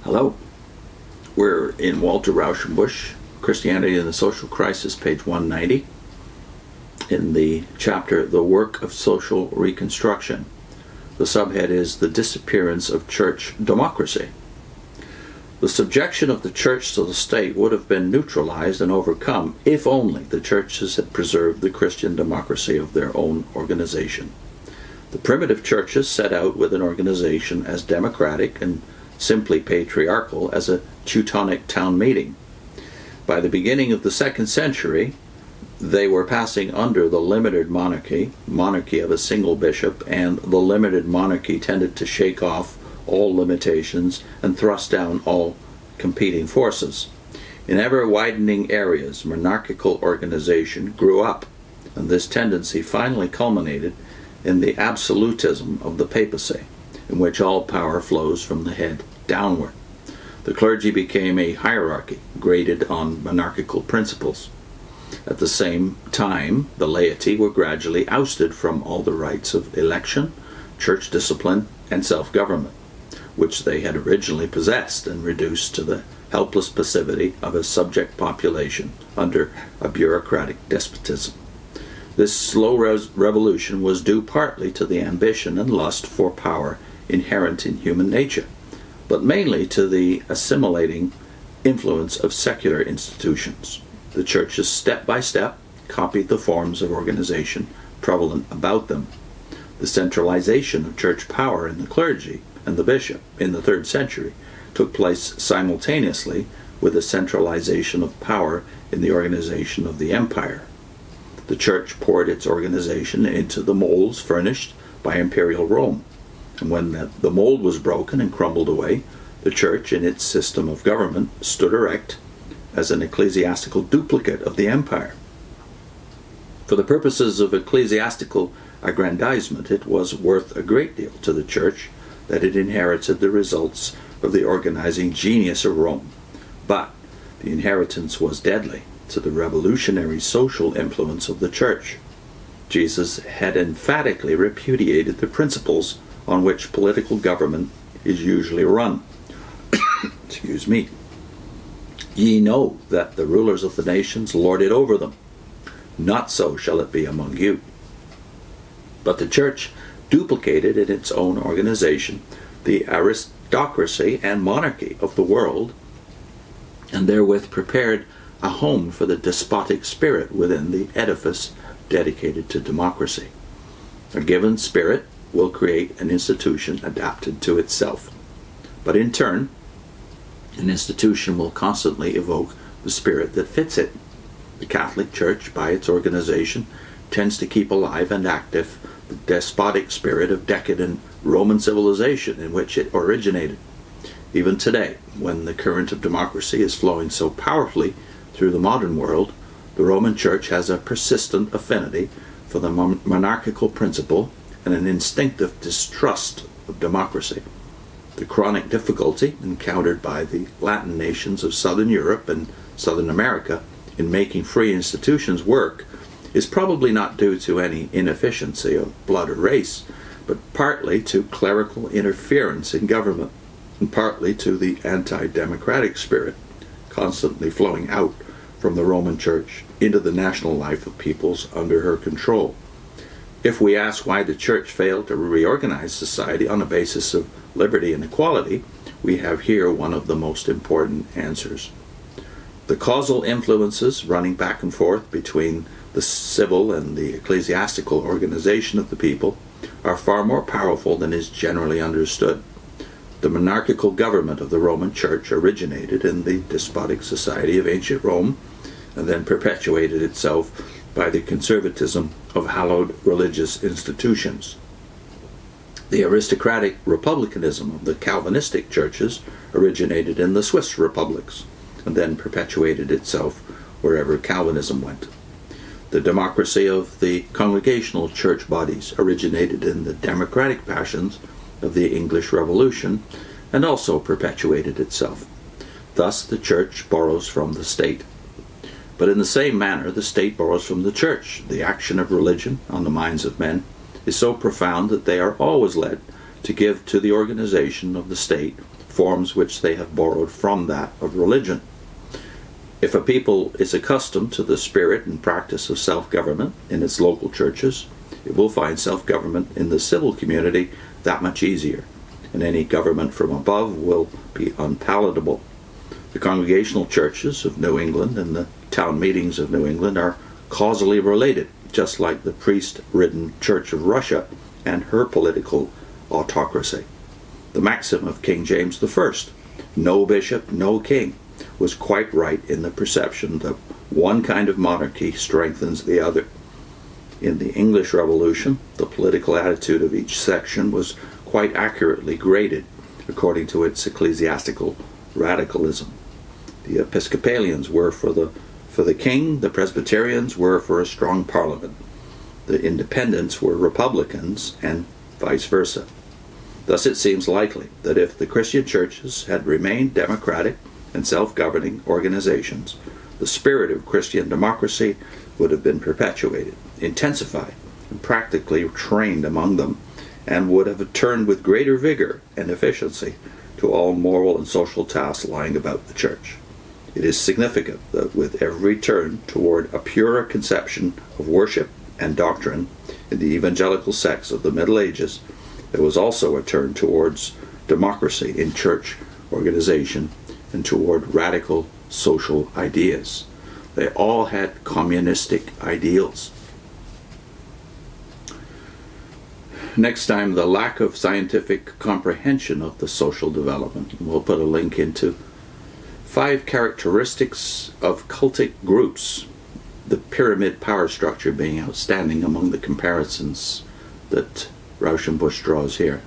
Hello. We're in Walter Rauschenbusch, Christianity and the Social Crisis, page 190, in the chapter The Work of Social Reconstruction. The subhead is The Disappearance of Church Democracy. The subjection of the church to the state would have been neutralized and overcome if only the churches had preserved the Christian democracy of their own organization. The primitive churches set out with an organization as democratic and simply patriarchal as a Teutonic town meeting. By the beginning of the 2nd century, they were passing under the limited monarchy of a single bishop, and the limited monarchy tended to shake off all limitations and thrust down all competing forces. In ever-widening areas, monarchical organization grew up, and this tendency finally culminated in the absolutism of the papacy, in which all power flows from the head downward. The clergy became a hierarchy graded on monarchical principles. At the same time, the laity were gradually ousted from all the rights of election, church discipline, and self-government, which they had originally possessed, and reduced to the helpless passivity of a subject population under a bureaucratic despotism. This slow revolution was due partly to the ambition and lust for power inherent in human nature, but mainly to the assimilating influence of secular institutions. The churches step by step copied the forms of organization prevalent about them. The centralization of church power in the clergy and the bishop in the 3rd century took place simultaneously with the centralization of power in the organization of the empire. The church poured its organization into the molds furnished by imperial Rome. And when the mold was broken and crumbled away, the church in its system of government stood erect as an ecclesiastical duplicate of the empire. For the purposes of ecclesiastical aggrandizement, it was worth a great deal to the church that it inherited the results of the organizing genius of Rome. But the inheritance was deadly to the revolutionary social influence of the church. Jesus had emphatically repudiated the principles on which political government is usually run. Excuse me. Ye know that the rulers of the nations lord it over them. Not so shall it be among you. But the church duplicated in its own organization the aristocracy and monarchy of the world, and therewith prepared a home for the despotic spirit within the edifice dedicated to democracy. A given spirit will create an institution adapted to itself. But in turn, an institution will constantly evoke the spirit that fits it. The Catholic Church, by its organization, tends to keep alive and active the despotic spirit of decadent Roman civilization in which it originated. Even today, when the current of democracy is flowing so powerfully through the modern world, the Roman Church has a persistent affinity for the monarchical principle and an instinctive distrust of democracy. The chronic difficulty encountered by the Latin nations of Southern Europe and Southern America in making free institutions work is probably not due to any inefficiency of blood or race, but partly to clerical interference in government, and partly to the anti-democratic spirit constantly flowing out from the Roman Church into the national life of peoples under her control. If we ask why the church failed to reorganize society on a basis of liberty and equality, we have here one of the most important answers. The causal influences running back and forth between the civil and the ecclesiastical organization of the people are far more powerful than is generally understood. The monarchical government of the Roman Church originated in the despotic society of ancient Rome, and then perpetuated itself by the conservatism of hallowed religious institutions. The aristocratic republicanism of the Calvinistic churches originated in the Swiss republics, and then perpetuated itself wherever Calvinism went. The democracy of the congregational church bodies originated in the democratic passions of the English Revolution, and also perpetuated itself. Thus the church borrows from the state. But in the same manner, the state borrows from the church. The action of religion on the minds of men is so profound that they are always led to give to the organization of the state forms which they have borrowed from that of religion. If a people is accustomed to the spirit and practice of self-government in its local churches, it will find self-government in the civil community that much easier, and any government from above will be unpalatable. The congregational churches of New England and the town meetings of New England are causally related, just like the priest-ridden Church of Russia and her political autocracy. The maxim of King James I, no bishop, no king, was quite right in the perception that one kind of monarchy strengthens the other. In the English Revolution, the political attitude of each section was quite accurately graded according to its ecclesiastical radicalism. The Episcopalians were for the king, the Presbyterians were for a strong parliament. The Independents were Republicans, and vice versa. Thus it seems likely that if the Christian churches had remained democratic and self-governing organizations, the spirit of Christian democracy would have been perpetuated, intensified, and practically trained among them, and would have turned with greater vigor and efficiency to all moral and social tasks lying about the church. It is significant that with every turn toward a purer conception of worship and doctrine in the evangelical sects of the Middle Ages, there was also a turn towards democracy in church organization and toward radical social ideas. They all had communistic ideals. Next time, the lack of scientific comprehension of the social development. We'll put a link into 5 characteristics of cultic groups, the pyramid power structure being outstanding among the comparisons that Rauschenbusch draws here.